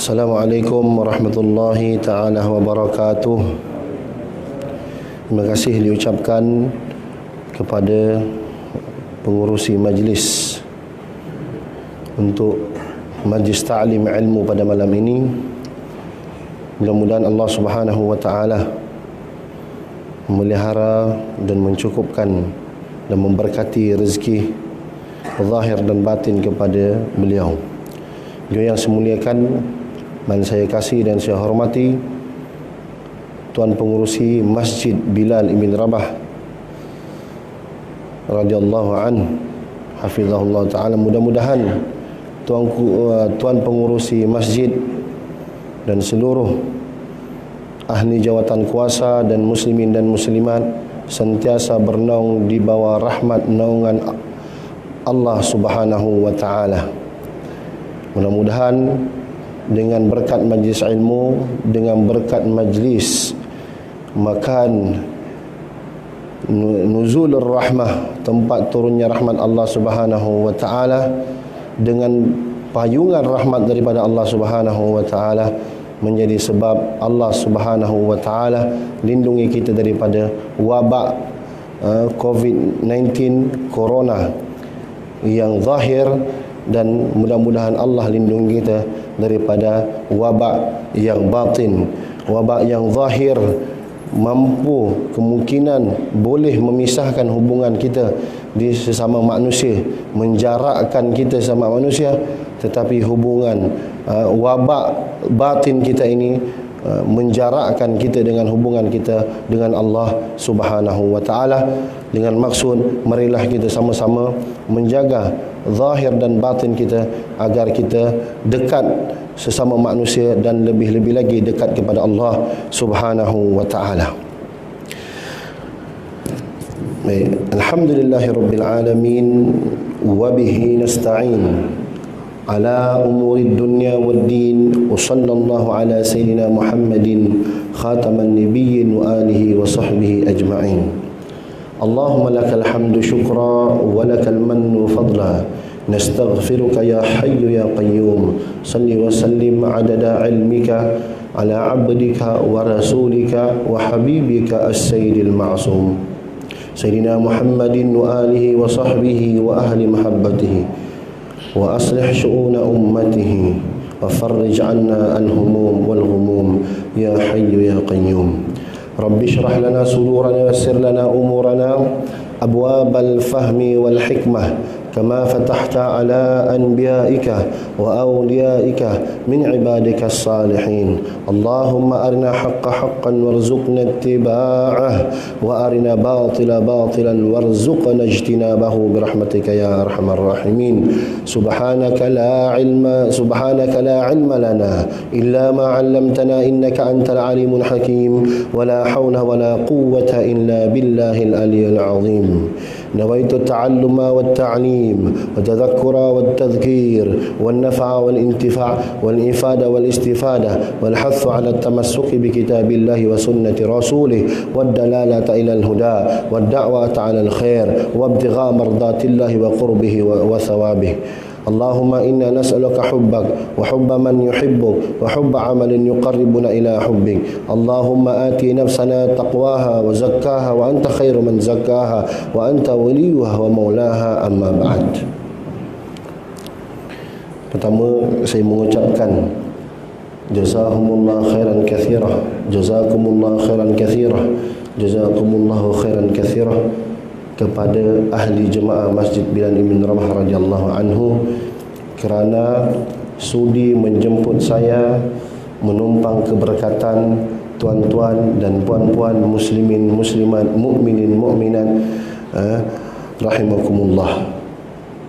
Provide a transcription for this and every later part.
Assalamualaikum warahmatullahi ta'ala wabarakatuh. Terima kasih diucapkan kepada pengurusi majlis untuk majlis ta'lim ilmu pada malam ini. Mudah-mudahan Allah Subhanahu wa ta'ala memelihara dan mencukupkan dan memberkati rezeki zahir dan batin kepada beliau. Beliau yang saya muliakan dan saya kasih dan saya hormati Tuan Pengurusi Masjid Bilal Ibn Rabah radhiyallahu an, hafizahullah ta'ala. Mudah-mudahan Tuan Pengurusi Masjid dan seluruh ahli jawatan kuasa dan muslimin dan muslimat sentiasa bernaung di bawah rahmat naungan Allah Subhanahu wa ta'ala. Mudah-mudahan dengan berkat majlis ilmu, dengan berkat majlis makan nuzulur rahmah, tempat turunnya rahmat Allah Subhanahu wa ta'ala, dengan payungan rahmat daripada Allah Subhanahu wa ta'ala, menjadi sebab Allah Subhanahu wa ta'ala lindungi kita daripada wabak COVID-19 corona yang zahir, dan mudah-mudahan Allah lindungi kita daripada wabak yang batin. Wabak yang zahir mampu kemungkinan boleh memisahkan hubungan kita di sesama manusia, menjarakkan kita sama manusia, tetapi hubungan wabak batin kita ini menjarakkan kita dengan hubungan kita dengan Allah Subhanahu wa ta'ala, dengan maksud marilah kita sama-sama menjaga zahir dan batin kita agar kita dekat sesama manusia dan lebih-lebih lagi dekat kepada Allah Subhanahu wa ta'ala. Alhamdulillahirabbil alamin wa bihi nasta'in ala umuri dunya waddin, wa sallallahu ala sayyidina Muhammadin khataman nabiyyin wa alihi wa sahbihi ajma'in. Allahumma lakal hamdu syukra wa lakal mannu fadla, nastaghfiruka ya hayyu ya qayyum, salli wa sallim adada ilmika ala abdika wa rasulika wa habibika as-sayyidil ma'sum sayyidina Muhammadin wa alihi wa sahbihi wa ahli mahabbatihi, wa aslih syu'una ummatihi wa farrij anna al-humum wal ghumum ya hayyu ya qayyum. Rabbi syrah lana sudurana yassir lana umurana abwabal fahmi wal hikmah kama fatahta ala anbiya'ika wa awliyaika min ibadika as-salihin. Allahumma arina haqqa haqqan warzuqna ittiba'ah wa arina batila batilan warzuqna ijtinabahu birahmatika ya arhamar rahimin. Subhanaka la ilma lana illa ma 'allamtana innaka antal alimul hakim, wa la hawla wa la quwwata illa billahil aliyyil azim. Nawaitu ta'alluma wat ta'lim والتذكر والتذكير والنفع والانتفاع والإفادة والاستفادة والحث على التمسك بكتاب الله وسنة رسوله والدلالة إلى الهدى والدعوة على الخير وابتغاء مرضات الله وقربه وثوابه. اللهم إنا نسألك حبك وحب من يحبك وحب عمل يقربنا إلى حبك. اللهم آتي نفسنا تقواها وزكاها وأنت خير من زكاها وأنت وليها ومولاها. أما بعد. Pertama, saya mengucapkan jazakumullah khairan katsirah, jazakumullah khairan katsirah, jazakumullahu khairan katsirah kepada ahli jemaah Masjid Bilal Ibn Rabah radhiyallahu anhu kerana sudi menjemput saya menumpang keberkatan tuan-tuan dan puan-puan muslimin muslimat, mukminin mukminat rahimakumullah.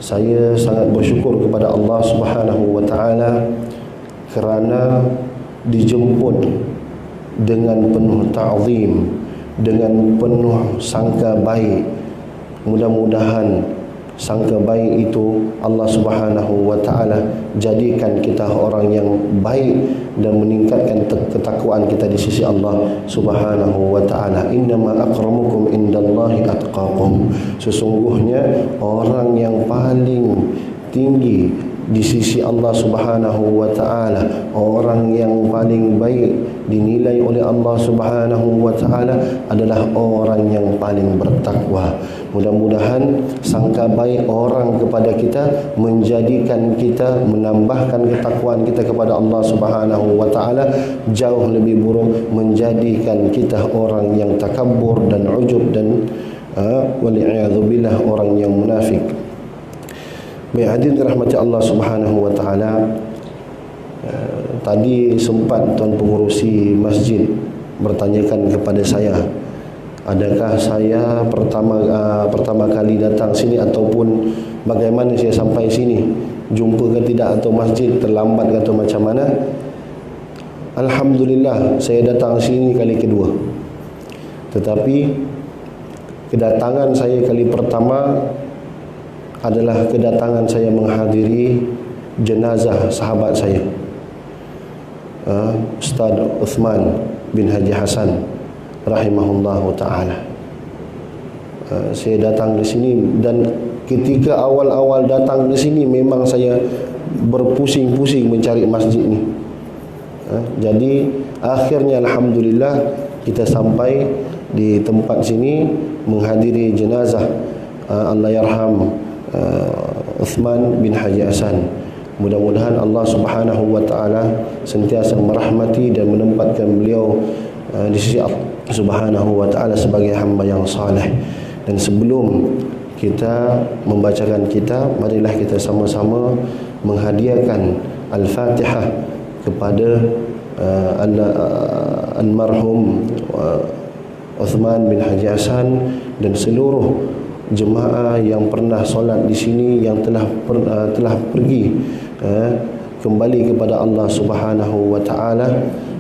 Saya sangat bersyukur kepada Allah Subhanahu wa ta'ala kerana dijemput dengan penuh ta'zim, dengan penuh sangka baik. Mudah-mudahan sangka baik itu Allah Subhanahu wa ta'ala jadikan kita orang yang baik dan meningkatkan ketakwaan kita di sisi Allah Subhanahu wa ta'ala. Innama akramukum indallahi atqakum. Sesungguhnya orang yang paling tinggi di sisi Allah Subhanahu wa taala, orang yang paling baik dinilai oleh Allah Subhanahu wa taala adalah orang yang paling bertakwa. Mudah-mudahan sangka baik orang kepada kita menjadikan kita, menambahkan ketakwaan kita kepada Allah Subhanahu wa taala. Jauh lebih buruk menjadikan kita orang yang takabur dan ujub dan wali'iyadzubillah orang yang munafik. Baik, hadirin dirahmati Allah Subhanahu wa taala, tadi sempat tuan pengurusi masjid bertanyakan kepada saya, adakah saya pertama kali datang sini ataupun bagaimana saya sampai sini, jumpa ke tidak atau masjid terlambat atau macam mana. Alhamdulillah, saya datang sini kali kedua. Tetapi kedatangan saya kali pertama adalah kedatangan saya menghadiri jenazah sahabat saya, Ustaz Uthman bin Haji Hasan rahimahullahu ta'ala. Saya datang di sini, dan ketika awal-awal datang di sini memang saya berpusing-pusing mencari masjid ni. Jadi akhirnya alhamdulillah kita sampai di tempat sini menghadiri jenazah Allahyarham Uthman bin Haji Hasan. Mudah-mudahan Allah Subhanahu wa taala sentiasa merahmati dan menempatkan beliau di sisi Allah Subhanahu wa taala sebagai hamba yang saleh. Dan sebelum kita membacakan kitab, marilah kita sama-sama menghadiahkan Al-Fatihah kepada almarhum Uthman bin Haji Hasan dan seluruh jemaah yang pernah solat di sini, yang telah pergi kembali kepada Allah Subhanahu wa taala.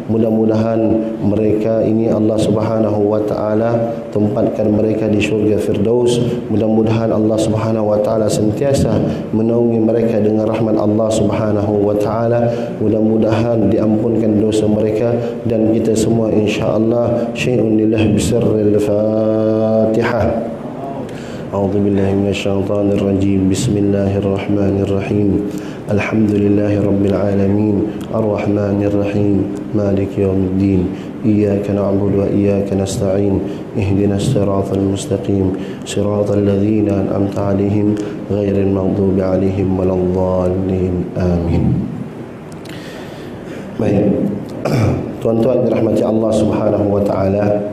Mudah-mudahan mereka ini Allah Subhanahu wa taala tempatkan mereka di syurga Firdaus. Mudah-mudahan Allah Subhanahu wa taala sentiasa menaungi mereka dengan rahmat Allah Subhanahu wa taala. Mudah-mudahan diampunkan dosa mereka dan kita semua insya-Allah. Syai'un lillah bisirril Fatihah. A'udzu billahi minasyaitonir rajim. Bismillahirrahmanirrahim. Alhamdulillahi rabbil alamin. Arrahmanir rahim. Maliki yaumiddin. Iyyaka na'budu wa iyyaka nasta'in. Ihdinas siratal mustaqim. Siratal ladzina an'amta 'alaihim ghairil maghdubi 'alaihim waladdallin. Amin. Baik. Tuan-tuan dirahmati Allah Subhanahu wa taala,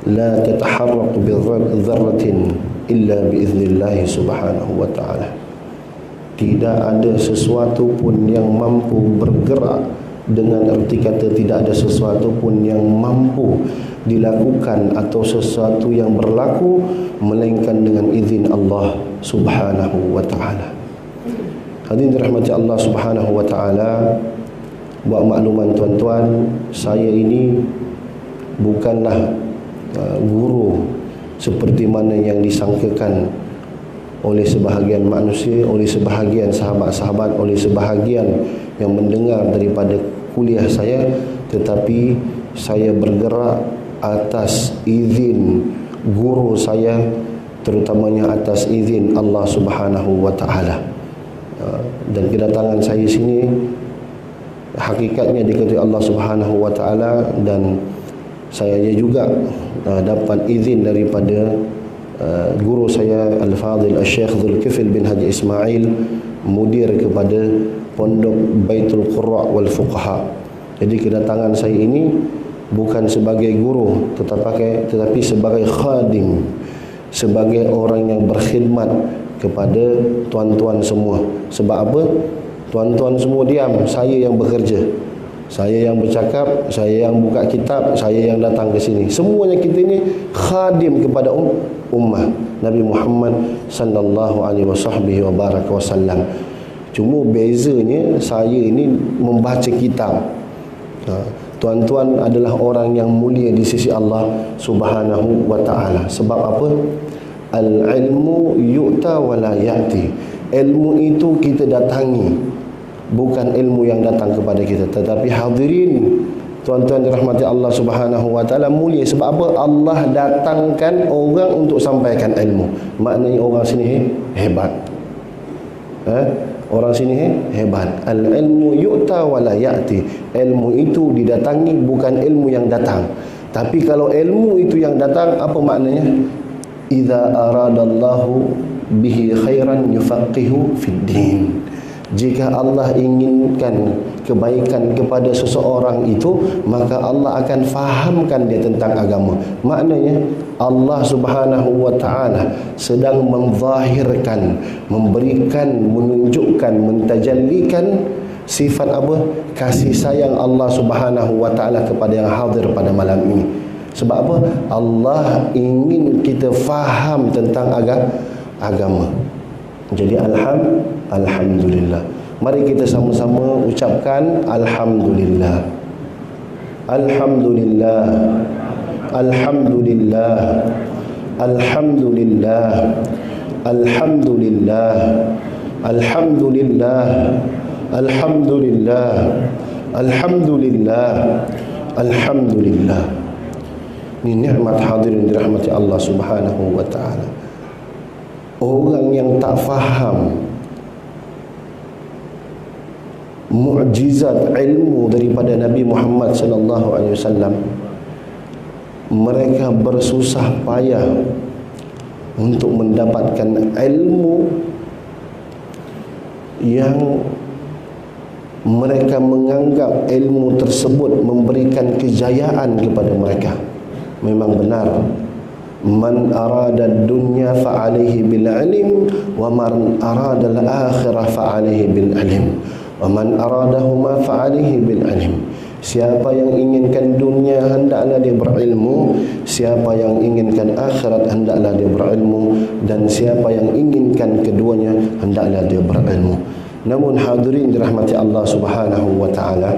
la tataharraq bi dzarratin illa biiznillah subhanahu wa ta'ala. Tidak ada sesuatu pun yang mampu bergerak, dengan erti kata tidak ada sesuatu pun yang mampu dilakukan atau sesuatu yang berlaku melainkan dengan izin Allah Subhanahu wa ta'ala. Hadirin dirahmati Allah Subhanahu wa ta'ala, buat makluman tuan-tuan, saya ini bukanlah guru seperti mana yang disangkakan oleh sebahagian manusia, oleh sebahagian sahabat-sahabat, oleh sebahagian yang mendengar daripada kuliah saya. Tetapi saya bergerak atas izin guru saya, terutamanya atas izin Allah Subhanahu wa ta'ala. Dan kedatangan saya sini hakikatnya diketahui Allah Subhanahu wa ta'ala, dan saya juga dapat izin daripada guru saya Al-Fadhil Al-Syekh Zulkifil bin Haji Ismail, mudir kepada Pondok Baitul Qurra wal Fuqaha. Jadi kedatangan saya ini bukan sebagai guru, tetapi sebagai khadim, sebagai orang yang berkhidmat kepada tuan-tuan semua. Sebab apa? Tuan-tuan semua diam, saya yang bekerja. Saya yang bercakap, saya yang buka kitab, saya yang datang ke sini. Semuanya kita ini khadim kepada ummah Nabi Muhammad sallallahu alaihi wasallam. Cuma bezanya saya ini membaca kitab. Tuan-tuan adalah orang yang mulia di sisi Allah Subhanahu wa taala. Sebab apa? Al-ilmu yu'ta wa la ya'ti. Ilmu itu kita datangi, bukan ilmu yang datang kepada kita. Tetapi hadirin, tuan-tuan dirahmati Allah Subhanahu wa taala, mulia sebab apa? Allah datangkan orang untuk sampaikan ilmu. Maknanya orang sini hebat. Orang sini hebat. Al-ilmu yu'ta wa la ya'ti. Ilmu itu didatangi, bukan ilmu yang datang. Tapi kalau ilmu itu yang datang, apa maknanya? Idza aradallahu bihi khairan yufaqihu fid din. Jika Allah inginkan kebaikan kepada seseorang itu, maka Allah akan fahamkan dia tentang agama. Maknanya Allah Subhanahu wa ta'ala sedang menzahirkan, memberikan, menunjukkan, mentajallikan sifat apa? Kasih sayang Allah Subhanahu wa ta'ala kepada yang hadir pada malam ini. Sebab apa? Allah ingin kita faham tentang agama. Jadi alhamdulillah. Mari kita sama-sama ucapkan alhamdulillah. Alhamdulillah. Alhamdulillah. Alhamdulillah. Alhamdulillah. Alhamdulillah. Alhamdulillah. Alhamdulillah. Alhamdulillah. Ini nikmat hadirin dirahmati Allah Subhanahu wa ta'ala. Orang yang tak faham mukjizat ilmu daripada Nabi Muhammad sallallahu alaihi wasallam, mereka bersusah payah untuk mendapatkan ilmu yang mereka menganggap ilmu tersebut memberikan kejayaan kepada mereka. Memang benar, man arada dunya fa alaihi bil ilm wa man arada al akhirah fa alaihi bil ilm wa man aradahuma fa alaihi bil ilm. Siapa yang inginkan dunia, hendaklah dia berilmu. Siapa yang inginkan akhirat, hendaklah dia berilmu. Dan siapa yang inginkan keduanya, hendaklah dia berilmu. Namun hadirin dirahmati Allah Subhanahu wa ta'ala,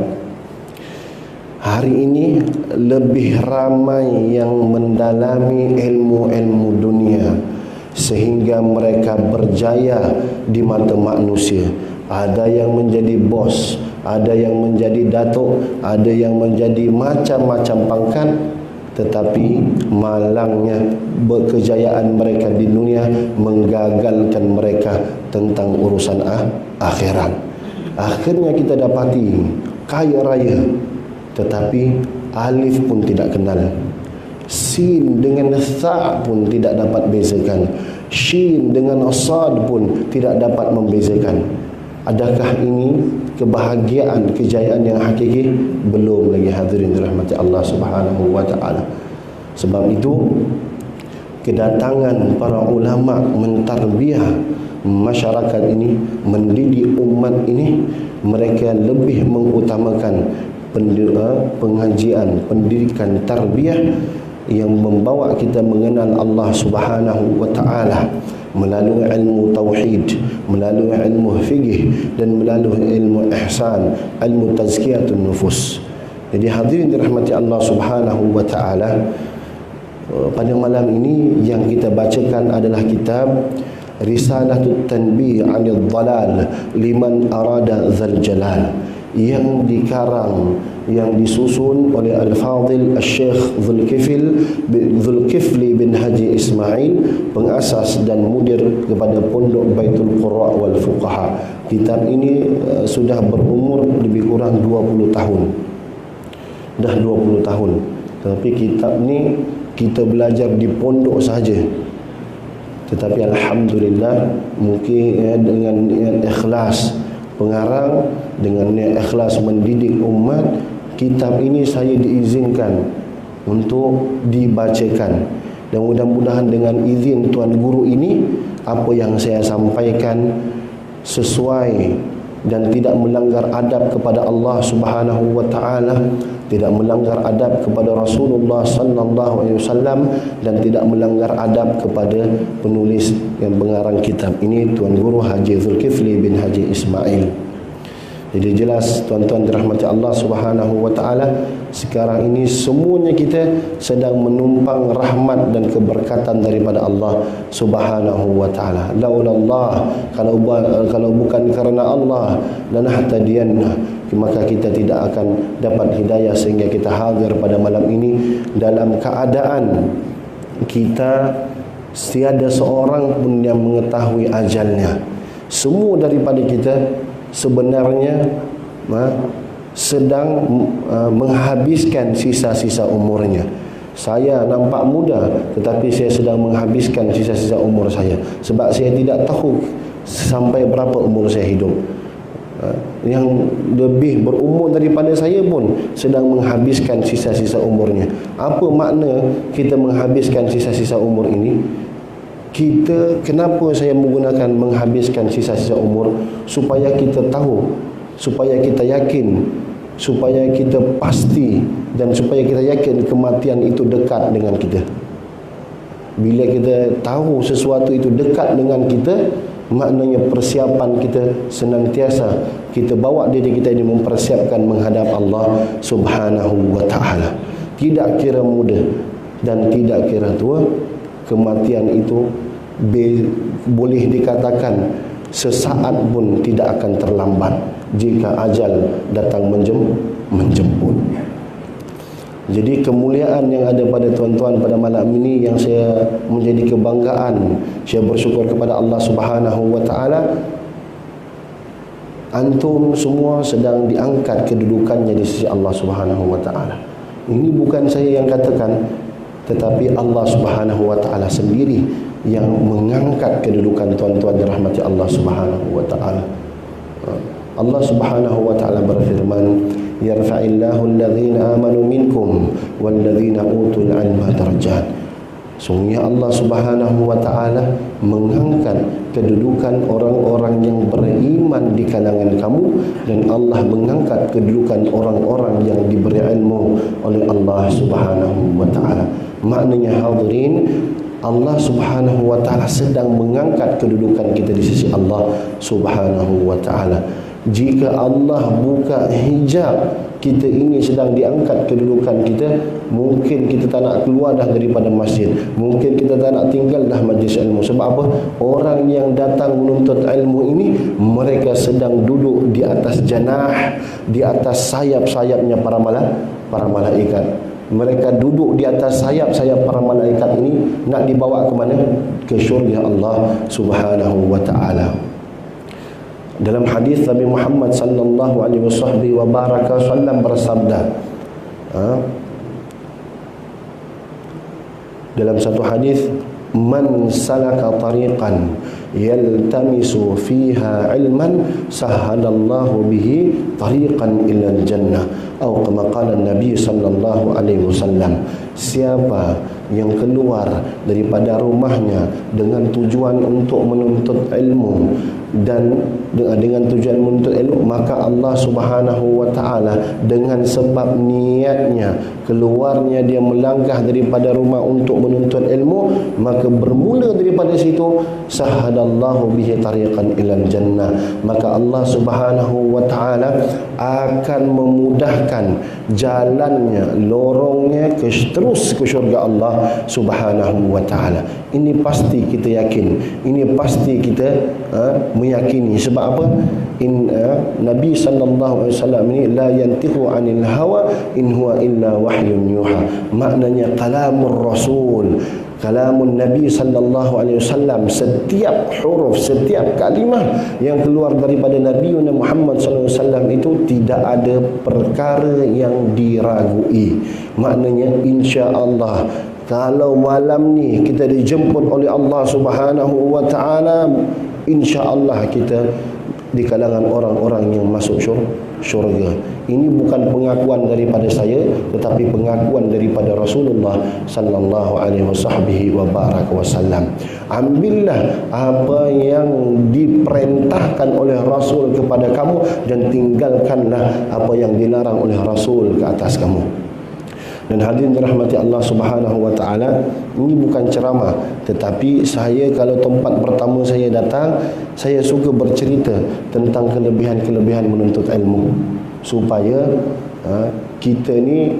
hari ini lebih ramai yang mendalami ilmu-ilmu dunia sehingga mereka berjaya di mata manusia. Ada yang menjadi bos, ada yang menjadi datuk, ada yang menjadi macam-macam pangkat. Tetapi malangnya kejayaan mereka di dunia menggagalkan mereka tentang urusan akhirat. Akhirnya kita dapati kaya raya, tetapi alif pun tidak kenal, sin dengan tha pun tidak dapat bezakan, shin dengan sad pun tidak dapat membezakan. Adakah ini kebahagiaan, kejayaan yang hakiki? Belum lagi hadirin dirahmati Allah Subhanahu wa ta'ala. Sebab itu kedatangan para ulama mentarbiah masyarakat ini, mendidik umat ini, mereka lebih mengutamakan pengajian, pendidikan tarbiyah yang membawa kita mengenal Allah Subhanahu wa ta'ala melalui ilmu tauhid, melalui ilmu fiqh, dan melalui ilmu ihsan, ilmu tazkiyatun nufus. Jadi hadirin dirahmati Allah Subhanahu wa ta'ala, pada malam ini yang kita bacakan adalah kitab Risalatut Tanbih 'anil Dhalal liman arada dzal jalal, yang dikarang, yang disusun oleh Al-Fadhil Al-Syekh Zulkifli bin Haji Ismail, pengasas dan mudir kepada Pondok Baitul Qurra wal Fuqaha. Kitab ini sudah berumur lebih kurang 20 tahun. Dah 20 tahun. Tapi kitab ni kita belajar di pondok saja. Tetapi alhamdulillah, mungkin dengan ikhlas pengarang, dengan ikhlas mendidik umat, kitab ini saya diizinkan untuk dibacakan. Dan mudah-mudahan dengan izin Tuan Guru ini, apa yang saya sampaikan sesuai dan tidak melanggar adab kepada Allah Subhanahu wa ta'ala, tidak melanggar adab kepada Rasulullah sallallahu alaihi wasallam, dan tidak melanggar adab kepada penulis yang mengarang kitab ini, Tuan Guru Haji Zulkifli bin Haji Ismail. Jadi jelas tuan-tuan dirahmati Allah Subhanahu wa ta'ala, sekarang ini semuanya kita sedang menumpang rahmat dan keberkatan daripada Allah Subhanahu wa ta'ala. Laulallah, kalau bukan kerana Allah, lanahtadiyanna, maka kita tidak akan dapat hidayah sehingga kita hadir pada malam ini dalam keadaan kita tiada seorang pun yang mengetahui ajalnya. Semua daripada kita sebenarnya sedang menghabiskan sisa-sisa umurnya. Saya nampak muda, tetapi saya sedang menghabiskan sisa-sisa umur saya, sebab saya tidak tahu sampai berapa umur saya hidup. Yang lebih berumur daripada saya pun sedang menghabiskan sisa-sisa umurnya. Apa makna kita menghabiskan sisa-sisa umur ini? Kenapa saya menggunakan menghabiskan sisa-sisa umur? Supaya kita tahu, supaya kita yakin, supaya kita pasti, dan supaya kita yakin kematian itu dekat dengan kita. Bila kita tahu sesuatu itu dekat dengan kita, maknanya persiapan kita senantiasa kita bawa diri kita ini mempersiapkan menghadap Allah Subhanahu wa ta'ala. Tidak kira muda dan tidak kira tua, kematian itu boleh dikatakan sesaat pun tidak akan terlambat jika ajal datang menjemput. Jadi kemuliaan yang ada pada tuan-tuan pada malam ini yang saya menjadi kebanggaan, saya bersyukur kepada Allah Subhanahu wa ta'ala, antum semua sedang diangkat kedudukannya di sisi Allah Subhanahu wa ta'ala. Ini bukan saya yang katakan, tetapi Allah Subhanahu wa ta'ala sendiri yang mengangkat kedudukan tuan-tuan dirahmati Allah Subhanahu wa ta'ala. Allah Subhanahu wa ta'ala berfirman, yarfa'illahu alladhina amanu minkum walladhina utul ilma darajat. Sungguhnya Allah Subhanahu wa ta'ala mengangkat kedudukan orang-orang yang beriman di kalangan kamu, dan Allah mengangkat kedudukan orang-orang yang diberi ilmu oleh Allah Subhanahu wa ta'ala. Maknanya hadirin, Allah Subhanahu wa ta'ala sedang mengangkat kedudukan kita di sisi Allah Subhanahu wa ta'ala. Jika Allah buka hijab, kita ini sedang diangkat kedudukan kita, mungkin kita tak nak keluar dah daripada masjid, mungkin kita tak nak tinggal dah majlis ilmu. Sebab apa? Orang yang datang menuntut ilmu ini, mereka sedang duduk di atas janah, di atas sayap-sayapnya para malaikat. Mereka duduk di atas sayap-sayap para malaikat ini, nak dibawa ke mana? Ke syurga Allah Subhanahu wa ta'ala. Dalam hadis Nabi Muhammad sallallahu alaihi wasallam bersabda, dalam satu hadis, man salaka tariqan yaltamisu fiha ilman sahhalallahu bihi tariqan ilal jannah, atau kama qala Nabi sallallahu alaihi wasallam. Siapa yang keluar daripada rumahnya dengan tujuan untuk menuntut ilmu, dan dengan tujuan menuntut ilmu, maka Allah Subhanahu wa ta'ala dengan sebab niatnya keluarnya dia melangkah daripada rumah untuk menuntut ilmu, maka bermula daripada situ sahadallahu bihi tariqan ilal jannah, maka Allah Subhanahu wa ta'ala akan memudahkan jalannya, lorongnya terus ke syurga Allah Subhanahu wa ta'ala. Ini pasti kita yakin, ini pasti kita meyakini. Sebab apa? Nabi sallallahu alaihi wasallam ini la yantiqu anil hawa in huwa illa wahyun yuha. Maknanya kalamur rasul, kalamun Nabi sallallahu alaihi wasallam, setiap huruf, setiap kalimah yang keluar daripada Nabi Muhammad sallallahu alaihi wasallam itu tidak ada perkara yang diragui. Maknanya insya-Allah kalau malam ni kita dijemput oleh Allah Subhanahu wa ta'ala, insya-Allah kita di kalangan orang-orang yang masuk syurga. Ini bukan pengakuan daripada saya, tetapi pengakuan daripada Rasulullah sallallahu alaihi wasallam. Ambillah apa yang diperintahkan oleh Rasul kepada kamu, dan tinggalkanlah apa yang dilarang oleh Rasul ke atas kamu. Dan hadirin dirahmati Allah Subhanahu wa ta'ala, ini bukan ceramah, tetapi saya kalau tempat pertama saya datang, saya suka bercerita tentang kelebihan-kelebihan menuntut ilmu, supaya kita ni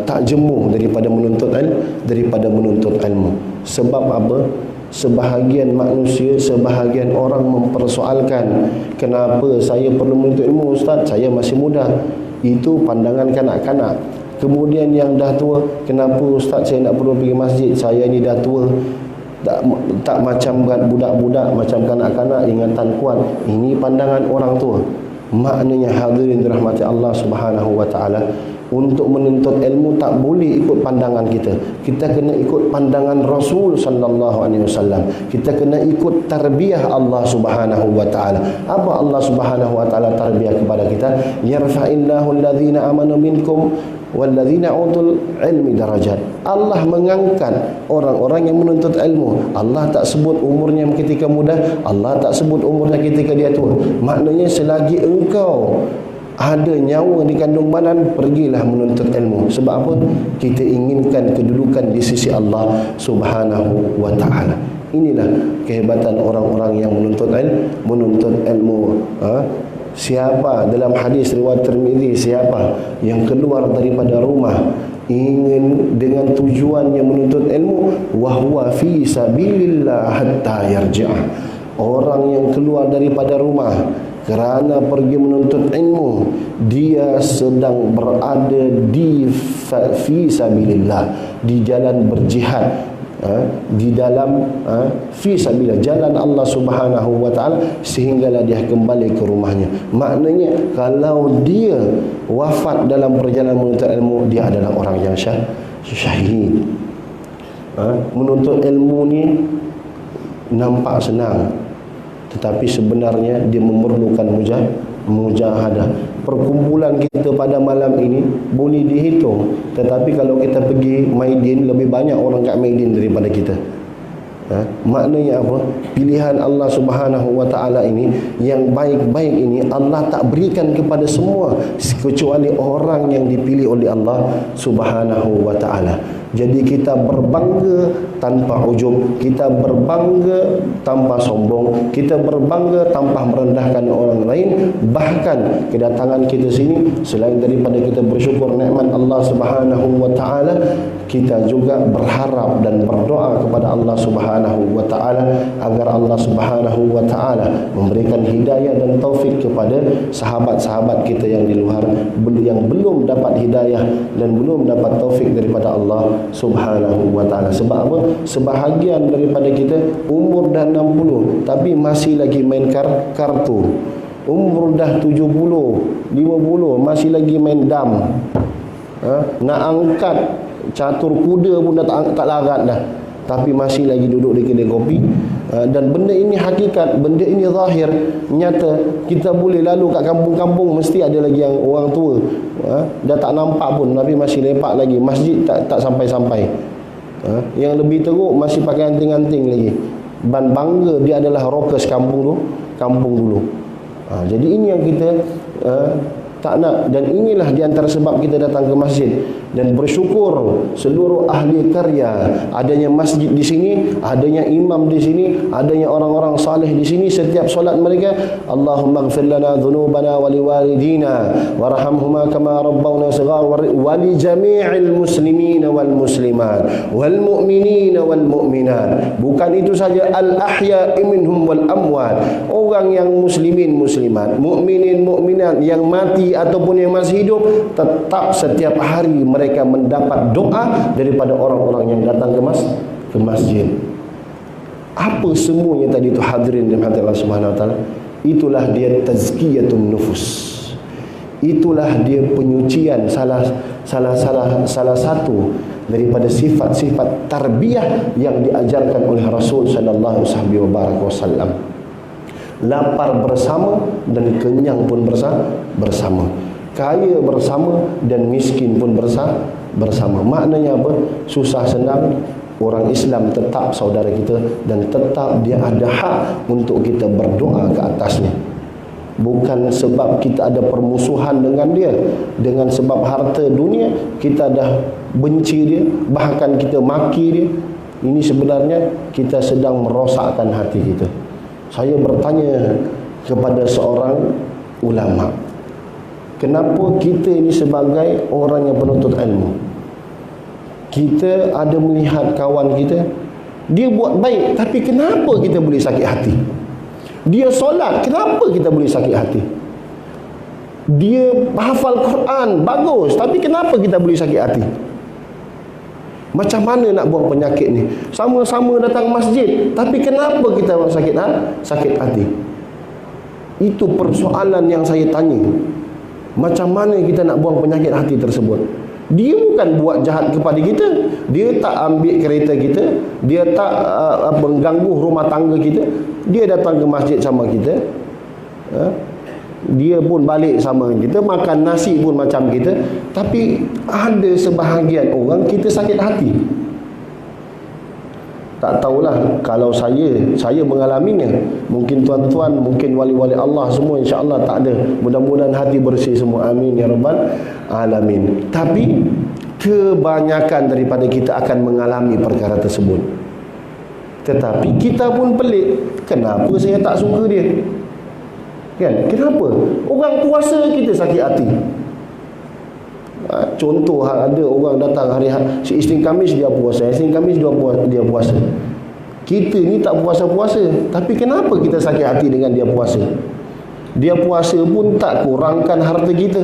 tak jemuh daripada menuntut ilmu. Sebab apa? Sebahagian manusia, sebahagian orang mempersoalkan, kenapa saya perlu menuntut ilmu, Ustaz? Saya masih muda. Itu pandangan kanak-kanak. Kemudian yang dah tua, kenapa Ustaz saya nak perlu pergi masjid? Saya ni dah tua. tak macam budak-budak, macam kanak-kanak ingatan kuat. Ini pandangan orang tua. Maknanya hadirin dirahmati Allah Subhanahu wa taala, untuk menuntut ilmu tak boleh ikut pandangan kita. Kita kena ikut pandangan Rasul sallallahu alaihi wasallam. Kita kena ikut tarbiyah Allah Subhanahu wa taala. Apa Allah Subhanahu wa taala tarbiyah kepada kita? Yarfa'illahu alladhina amanu minkum walladzina utul ilmi darajat. Allah mengangkat orang-orang yang menuntut ilmu. Allah tak sebut umurnya ketika muda, Allah tak sebut umurnya ketika dia tua. Maknanya selagi engkau ada nyawa di kandung badan, pergilah menuntut ilmu. Sebab apa? Kita inginkan kedudukan di sisi Allah Subhanahu wa taala. Inilah kehebatan orang-orang yang menuntut ilmu. Siapa dalam hadis riwayat Tirmizi, siapa yang keluar daripada rumah ingin dengan tujuan yang menuntut ilmu, wahwa fi sabilillah hatta yarji'ah. Orang yang keluar daripada rumah kerana pergi menuntut ilmu, dia sedang berada di fi sabilillah, di jalan berjihad, di dalam fi sabilillah, jalan Allah Subhanahu wa taala, sehinggalah dia kembali ke rumahnya. Maknanya kalau dia wafat dalam perjalanan menuntut ilmu, dia adalah orang yang syahid. Menuntut ilmu ni nampak senang, tetapi sebenarnya dia memerlukan mujahadah. Perkumpulan kita pada malam ini boleh dihitung, tetapi kalau kita pergi Maidin, lebih banyak orang kat Maidin daripada kita. Maknanya apa? Pilihan Allah Subhanahu wa taala ini, yang baik-baik ini Allah tak berikan kepada semua, kecuali orang yang dipilih oleh Allah Subhanahu wa taala. Jadi kita berbangga tanpa ujub, kita berbangga tanpa sombong, kita berbangga tanpa merendahkan orang lain. Bahkan kedatangan kita sini, selain daripada kita bersyukur nikmat Allah Subhanahu wa taala, kita juga berharap dan berdoa kepada Allah Subhanahu wa taala agar Allah Subhanahu wa taala memberikan hidayah dan taufik kepada sahabat-sahabat kita yang di luar, yang belum dapat hidayah dan belum dapat taufik daripada Allah Subhanahu wa taala. Sebab apa? Sebahagian daripada kita umur dah 60 tapi masih lagi main kartu. Umur dah 70, 50 masih lagi main dam. Nak angkat catur kuda pun dah tak larat dah, tapi masih lagi duduk di kedai kopi. Dan benda ini hakikat, benda ini zahir, nyata. Kita boleh lalu kat kampung-kampung, mesti ada lagi yang orang tua dah tak nampak pun, tapi masih lepak lagi. Masjid tak sampai-sampai. Yang lebih teruk masih pakai anting-anting lagi. Dan bangga dia adalah rockers kampung dulu. Jadi ini yang kita tak nak. Dan inilah di antara sebab kita datang ke masjid dan bersyukur seluruh ahli karya, adanya masjid di sini, adanya imam di sini, adanya orang-orang saleh di sini. Setiap solat mereka, Allahumma ighfir lana dhunubana wa liwalidina warhamhuma kama rabbawna shighar wa li jami'il muslimin wal muslimat wal mu'minin wal mu'minat. Bukan itu saja, al ahya'i minhum wal amwat, orang yang muslimin muslimat, mukminin mukminat, yang mati ataupun yang masih hidup, tetap setiap hari mereka mendapat doa daripada orang-orang yang datang ke masjid. Apa semuanya tadi itu hadirin dan hadirat Allah Subhanahu wa taala? Itulah dia tazkiyatun nufus. Itulah dia penyucian, salah satu daripada sifat-sifat tarbiyah yang diajarkan oleh Rasul sallallahu alaihi wasallam. Lapar bersama dan kenyang pun bersama, kaya bersama dan miskin pun bersama. Maknanya apa? Susah senang, orang Islam tetap saudara kita dan tetap dia ada hak untuk kita berdoa ke atasnya. Bukan sebab kita ada permusuhan dengan dia, dengan sebab harta dunia kita dah benci dia, bahkan kita maki dia. Ini sebenarnya kita sedang merosakkan hati kita. Saya bertanya kepada seorang ulama, kenapa kita ini sebagai orang yang penuntut ilmu, kita ada melihat kawan kita, dia buat baik, tapi kenapa kita boleh sakit hati? Dia solat, kenapa kita boleh sakit hati? Dia hafal Quran, bagus, tapi kenapa kita boleh sakit hati? Macam mana nak buang penyakit ni? Sama-sama datang masjid, tapi kenapa kita sakit hati? Itu persoalan yang saya tanya. Macam mana kita nak buang penyakit hati tersebut? Dia bukan buat jahat kepada kita, dia tak ambil kereta kita, dia tak mengganggu rumah tangga kita, dia datang ke masjid sama kita, dia pun balik sama kita, makan nasi pun macam kita. Tapi ada sebahagian orang kita sakit hati. Tak tahulah, kalau saya mengalaminya. Mungkin tuan-tuan, mungkin wali-wali Allah semua insya-Allah tak ada. Mudah-mudahan hati bersih semua, amin ya rabbal alamin. Tapi kebanyakan daripada kita akan mengalami perkara tersebut. Tetapi kita pun pelik, kenapa saya tak suka dia? Kan? Kenapa? Orang puasa kita sakit hati. Contoh, ada orang datang hari Isnin Khamis dia puasa, Isnin Khamis dia puasa. Kita ni tak puasa-puasa, tapi kenapa kita sakit hati dengan dia puasa? Dia puasa pun tak kurangkan harta kita.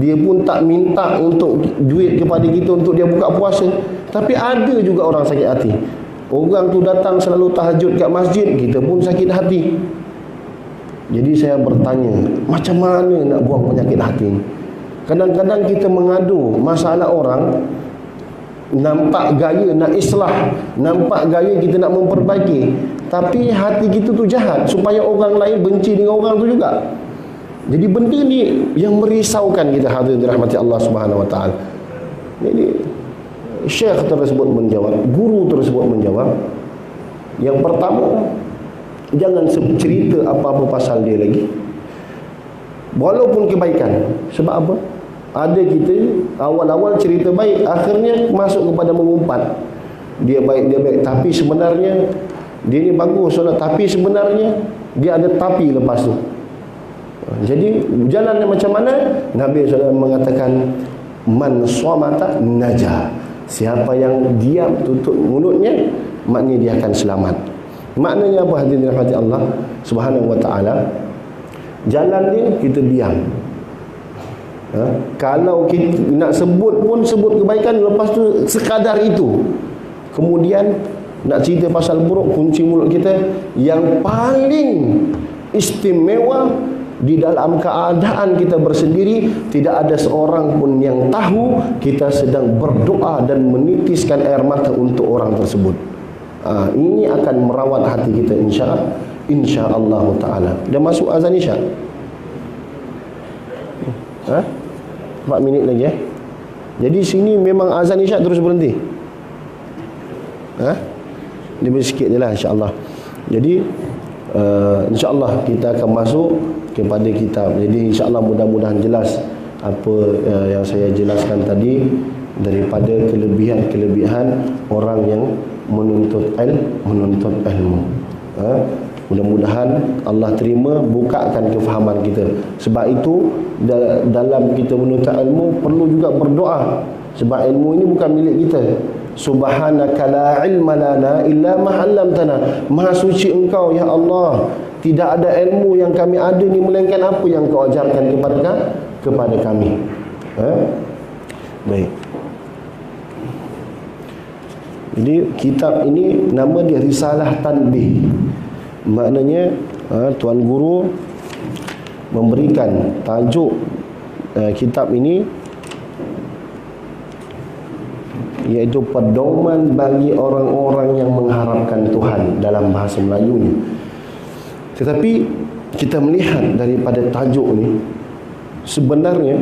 Dia pun tak minta untuk duit kepada kita untuk dia buka puasa. Tapi ada juga orang sakit hati. Orang tu datang selalu tahajud kat masjid, kita pun sakit hati. Jadi saya bertanya, macam mana nak buang penyakit hati ni? Kadang-kadang kita mengadu masalah orang, nampak gaya nak islah, nampak gaya kita nak memperbaiki, tapi hati kita tu jahat supaya orang lain benci dengan orang tu juga. Jadi benda ni yang merisaukan kita, hadirin dirahmati Allah Subhanahu wa taala. Jadi syekh tersebut menjawab, guru tersebut menjawab, yang pertama, jangan cerita apa-apa pasal dia lagi, walaupun kebaikan. Sebab apa? Ada kita awal-awal cerita baik, akhirnya masuk kepada mengumpat. Dia baik, tapi sebenarnya dia ni bagus solat, tapi sebenarnya dia ada tapi lepas tu. Jadi jalannya macam mana? Nabi SAW mengatakan, man somata najah. Siapa yang diam tutup mulutnya, maknanya dia akan selamat. Maknanya apa, hadirin dirahmati Allah Subhanahu wa taala? Jalan dia kita diam. Kalau kita nak sebut pun sebut kebaikan, lepas tu sekadar itu. Kemudian nak cerita pasal buruk, kunci mulut kita. Yang paling istimewa, di dalam keadaan kita bersendiri, tidak ada seorang pun yang tahu kita sedang berdoa dan menitiskan air mata untuk orang tersebut. Ini akan merawat hati kita insya-Allah taala. Dah masuk azan isya. 4 minit lagi Jadi sini memang azan isya terus berhenti. Lebih sikit je lah insya-Allah. Jadi insya-Allah kita akan masuk kepada kitab. Jadi insya-Allah mudah-mudahan jelas apa yang saya jelaskan tadi daripada kelebihan orang yang menuntut ilmu. Mudah-mudahan Allah terima, bukakan kefahaman kita. Sebab itu dalam kita menuntut ilmu perlu juga berdoa. Sebab ilmu ini bukan milik kita. Subhanaka la ilma lana illa ma 'allamtana. Maha suci Engkau ya Allah, tidak ada ilmu yang kami ada ni melainkan apa yang Kau ajarkan kepada kami. Baik. Jadi kitab ini nama dia Risalah Tanbih. Maknanya Tuan Guru memberikan tajuk kitab ini iaitu pedoman bagi orang-orang yang mengharapkan Tuhan dalam bahasa Melayu ni. Tetapi kita melihat daripada tajuk ni, sebenarnya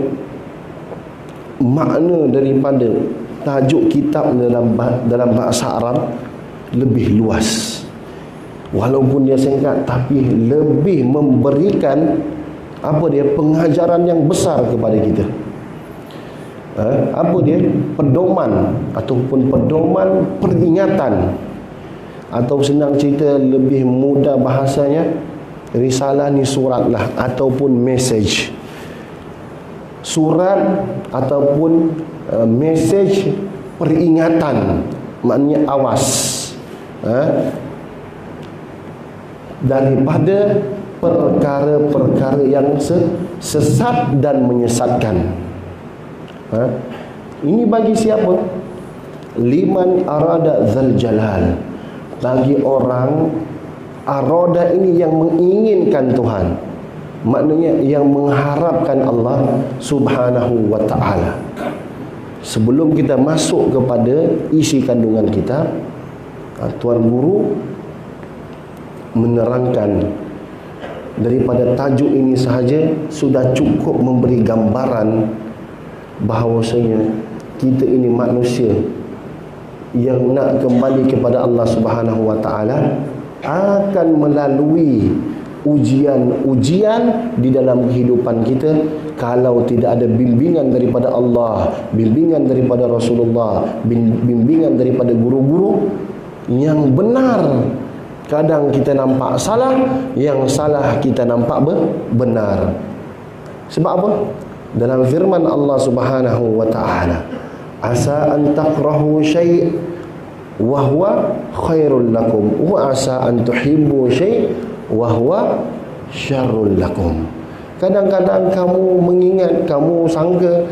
makna daripada tajuk kitab dalam bahasa Arab lebih luas. Walaupun dia singkat, tapi lebih memberikan pengajaran yang besar kepada kita. Apa dia? Pedoman ataupun pedoman peringatan, atau senang cerita lebih mudah bahasanya, risalah ni surat lah ataupun message. Surat ataupun message peringatan, maknanya awas daripada perkara-perkara yang sesat dan menyesatkan. Ini bagi siapa? liman arada dzal jalal, bagi orang arada ini yang menginginkan Tuhan, maknanya yang mengharapkan Allah Subhanahu wa ta'ala. Sebelum kita masuk kepada isi kandungan kita, Tuan Guru menerangkan daripada tajuk ini sahaja sudah cukup memberi gambaran bahawasanya kita ini manusia yang nak kembali kepada Allah Subhanahu wa ta'ala akan melalui ujian-ujian di dalam kehidupan kita. Kalau tidak ada bimbingan daripada Allah, bimbingan daripada Rasulullah, bimbingan daripada guru-guru yang benar, kadang kita nampak salah, yang salah kita nampak benar. Sebab apa? Dalam firman Allah Subhanahu wa ta'ala, asa an takrahu syai' wa huwa khairul lakum wa asa an tuhibbu syai' wa huwa syarrul lakum. Kadang-kadang kamu mengingat, kamu sangka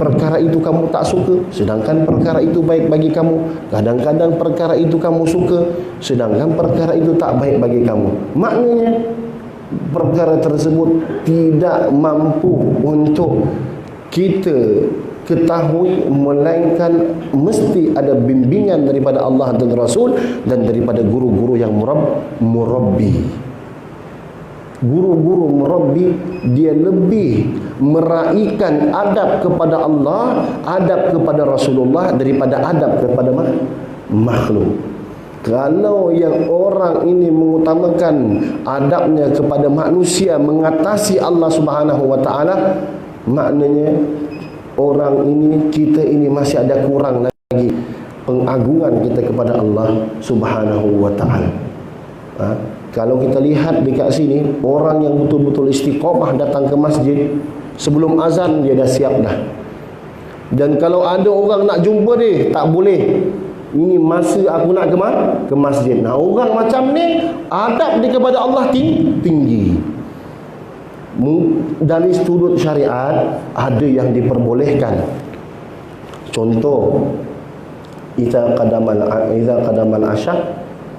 perkara itu kamu tak suka, sedangkan perkara itu baik bagi kamu. Kadang-kadang perkara itu kamu suka, sedangkan perkara itu tak baik bagi kamu. Maknanya perkara tersebut tidak mampu untuk kita ketahui, melainkan mesti ada bimbingan daripada Allah dan Rasul dan daripada guru-guru yang murabbi. Guru-guru murabbi, dia lebih meraihkan adab kepada Allah, adab kepada Rasulullah daripada adab kepada makhluk. Kalau yang orang ini mengutamakan adabnya kepada manusia, mengatasi Allah Subhanahu wa ta'ala, maknanya orang ini, kita ini masih ada kurang lagi pengagungan kita kepada Allah Subhanahu wa ta'ala. Kalau kita lihat dekat sini, orang yang betul-betul istiqamah datang ke masjid, sebelum azan dia dah siap dah. Dan kalau ada orang nak jumpa dia, tak boleh, ini masa aku nak ke masjid. Nah, orang macam ni adab dia kepada Allah tinggi. Dari sudut syariat ada yang diperbolehkan. Contoh, idza qadamal asya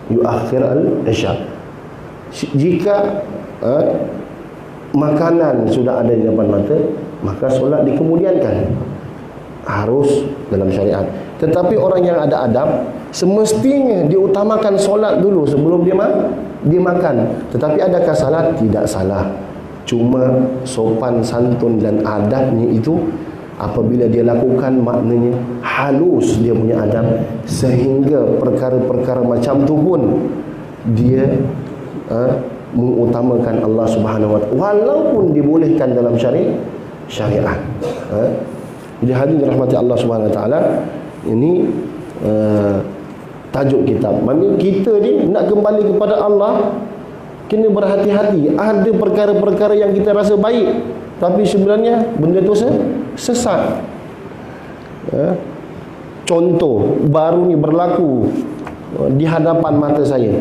yuakhir al-isya. Jika makanan sudah ada di depan mata, maka solat dikemudiankan. Harus dalam syariat. Tetapi orang yang ada adab, semestinya diutamakan solat dulu sebelum dia makan. Tetapi adakah salah? Tidak salah. Cuma sopan santun dan adabnya itu apabila dia lakukan, maknanya halus dia punya adab, sehingga perkara-perkara macam tu pun dia mengutamakan Allah Subhanahu wa ta'ala, walaupun dibolehkan dalam syariat. Jadi hadirin rahmati Allah Subhanahu wa ta'ala, ini tajuk kitab. Maknanya kita ni nak kembali kepada Allah, kena berhati-hati. Ada perkara-perkara yang kita rasa baik, tapi sebenarnya benda tu sesat. Contoh baru ni berlaku di hadapan mata saya.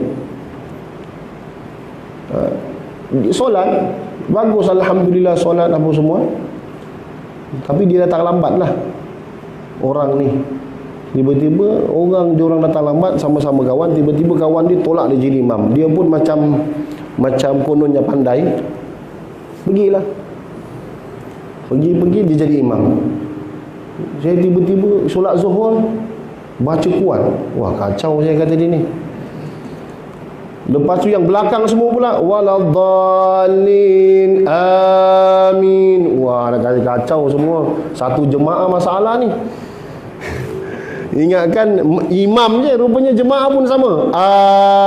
Solat bagus, alhamdulillah, solat apa semua, tapi dia datang lambat lah orang ni. Tiba-tiba orang datang lambat, sama-sama kawan, tiba-tiba kawan dia tolak dia jadi imam. Dia pun macam kononnya pandai, pergilah, pergi dia jadi imam. Saya tiba-tiba solat zuhur baca kuat, wah kacau saya kata dia ni. Lepas tu yang belakang semua pula waladhdallin amin, wah dah kacau semua. Satu jemaah masalah ni. Ingatkan imam je, rupanya jemaah pun sama,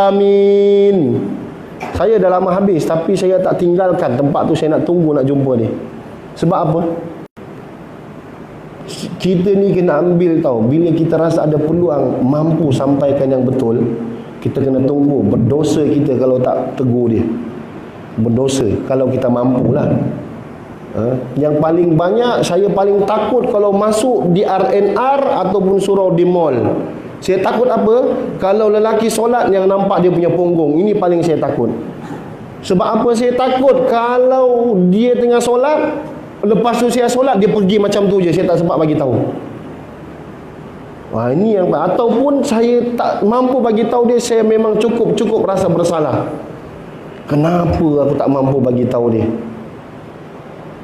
amin. Saya dah lama habis, tapi saya tak tinggalkan tempat tu. Saya nak tunggu, nak jumpa dia. Sebab apa? Kita ni kena ambil tahu, bila kita rasa ada peluang mampu sampaikan yang betul, kita kena tunggu. Berdosa kita kalau tak tegur dia, berdosa kalau kita mampulah. Yang paling banyak, saya paling takut kalau masuk di RNR ataupun surau di mall. Saya takut apa? Kalau lelaki solat yang nampak dia punya punggung. Ini paling saya takut. Sebab apa saya takut? Kalau dia tengah solat, lepas tu saya solat, dia pergi macam tu je, saya tak sempat bagi tahu. Ini yang, ataupun saya tak mampu bagi tahu dia, saya memang cukup rasa bersalah. Kenapa aku tak mampu bagi tahu dia?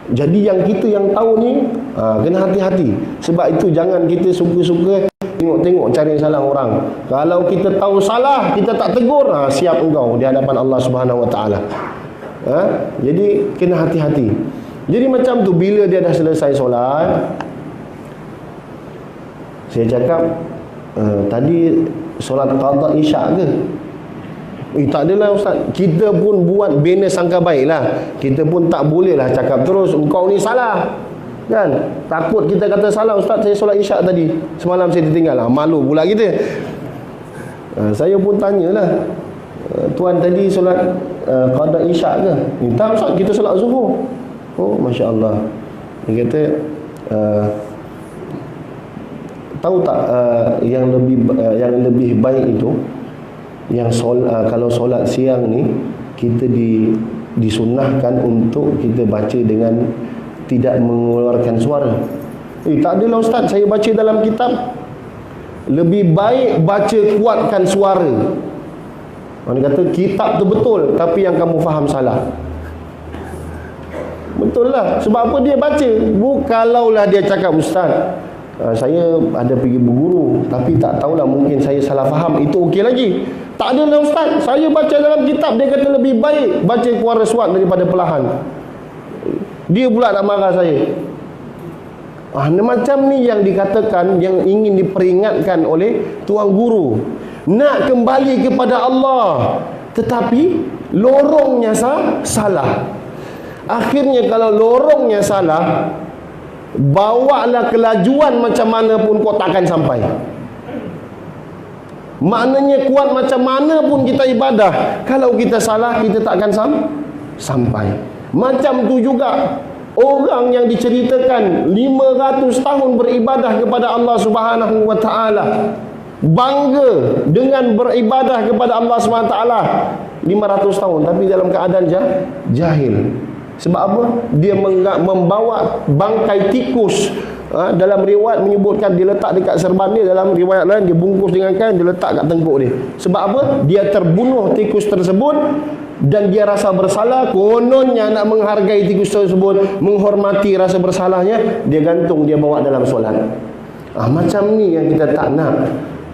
Jadi yang kita yang tahu ni, kena hati-hati. Sebab itu jangan kita suka-suka tengok-tengok cari salah orang. Kalau kita tahu salah, kita tak tegur, siap engkau di hadapan Allah Subhanahu Wa Taala. Jadi kena hati-hati. Jadi macam tu, bila dia dah selesai solat, saya cakap, tadi solat qada isyak ke? Tak adalah ustaz. Kita pun buat bina sangka baik lah. Kita pun tak boleh lah cakap terus engkau ni salah, kan? Takut kita kata salah, ustaz saya solat isyak tadi, semalam saya tertinggal. Malu pula kita. Saya pun tanyalah, tuan tadi solat qada isyak ke? Tak ustaz, kita solat zuhur. Oh, Masya Allah. Dia kata, tahu tak, yang lebih baik itu, yang kalau solat siang ni, kita disunnahkan untuk kita baca dengan tidak mengeluarkan suara. Tak adalah ustaz, saya baca dalam kitab lebih baik baca kuatkan suara. Orang kata kitab tu betul, tapi yang kamu faham salah. Betul lah. Sebab apa dia baca? Kalaulah dia cakap, ustaz, saya ada pergi berguru, tapi tak tahulah, mungkin saya salah faham, itu okey lagi. Tak adalah ustaz, saya baca dalam kitab, dia kata lebih baik baca kuara suat daripada perlahan. Dia pula nak marah saya. Macam ni yang dikatakan, yang ingin diperingatkan oleh tuan guru. Nak kembali kepada Allah, tetapi lorongnya salah. Akhirnya kalau lorongnya salah, bawalah kelajuan macam mana pun kau takkan sampai. Maknanya kuat macam mana pun kita ibadah, kalau kita salah, kita takkan sampai. Macam tu juga orang yang diceritakan 500 tahun beribadah kepada Allah Subhanahu Wa Taala, bangga dengan beribadah kepada Allah Subhanahu Wa Taala 500 tahun, tapi dalam keadaan jahil. Sebab apa? Dia membawa bangkai tikus. Dalam riwayat menyebutkan dia letak dekat serban dia, dalam riwayat lain dia bungkus dengan kain, dia letak kat tengkuk dia. Sebab apa? Dia terbunuh tikus tersebut dan dia rasa bersalah. Kononnya nak menghargai tikus tersebut, menghormati rasa bersalahnya, dia gantung, dia bawa dalam solat. Macam ni yang kita tak nak.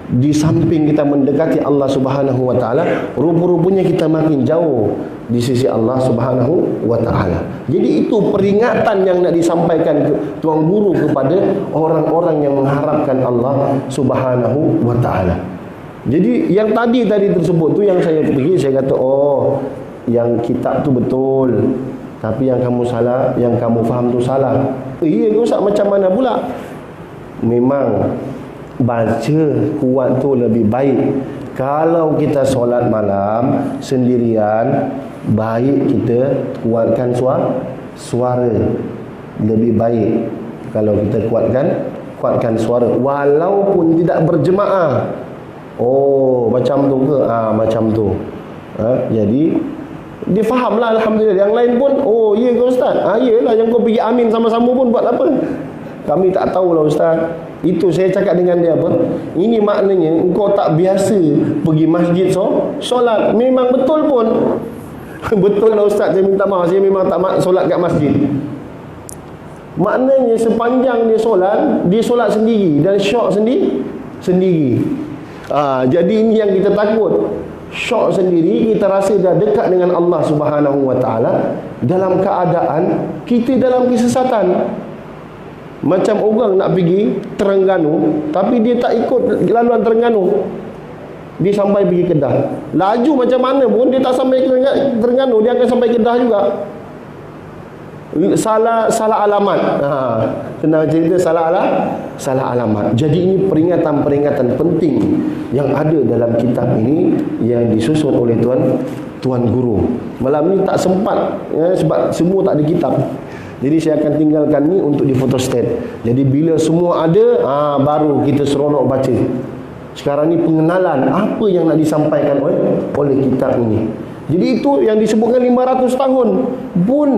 Di samping kita mendekati Allah Subhanahu Wa Taala, rupa-rupanya kita makin jauh di sisi Allah Subhanahu Wa Taala. Jadi itu peringatan yang nak disampaikan tuan guru kepada orang-orang yang mengharapkan Allah Subhanahu Wa Taala. Jadi yang tadi tersebut tu yang saya pergi, saya kata, oh, yang kitab tu betul, tapi yang kamu salah, yang kamu faham tu salah. Iya ke ustaz, macam mana pula? Memang baca kuat tu lebih baik. Kalau kita solat malam sendirian, baik kita kuatkan suara. Lebih baik kalau kita kuatkan suara, walaupun tidak berjemaah. Oh, macam tu ke? Macam tu. Jadi dia fahamlah, alhamdulillah. Yang lain pun, oh iya ke ustaz? Iyalah, yang kau pergi amin sama-sama pun buat apa? Kami tak tahulah ustaz. Itu saya cakap dengan dia apa? Ini maknanya engkau tak biasa pergi masjid solat. Memang betul pun. Betul lah ustaz, saya minta maaf, saya memang tak solat kat masjid. Maknanya sepanjang dia solat sendiri dan syok sendiri. Jadi ini yang kita takut. Syok sendiri, kita rasa dah dekat dengan Allah Subhanahu Wa Taala dalam keadaan kita dalam kesesatan. Macam orang nak pergi Terengganu, tapi dia tak ikut laluan Terengganu, dia sampai pergi Kedah. Laju macam mana pun dia tak sampai ke Terengganu, dia akan sampai Kedah juga. Salah alamat. Senang cerita, salah alamat. Jadi ini peringatan-peringatan penting yang ada dalam kitab ini yang disusun oleh tuan guru. Malam ni tak sempat sebab semua tak ada kitab. Jadi saya akan tinggalkan ni untuk di photostat. Jadi bila semua ada, baru kita seronok baca. Sekarang ni pengenalan apa yang nak disampaikan oleh kitab ini. Jadi itu yang disebutkan 500 tahun pun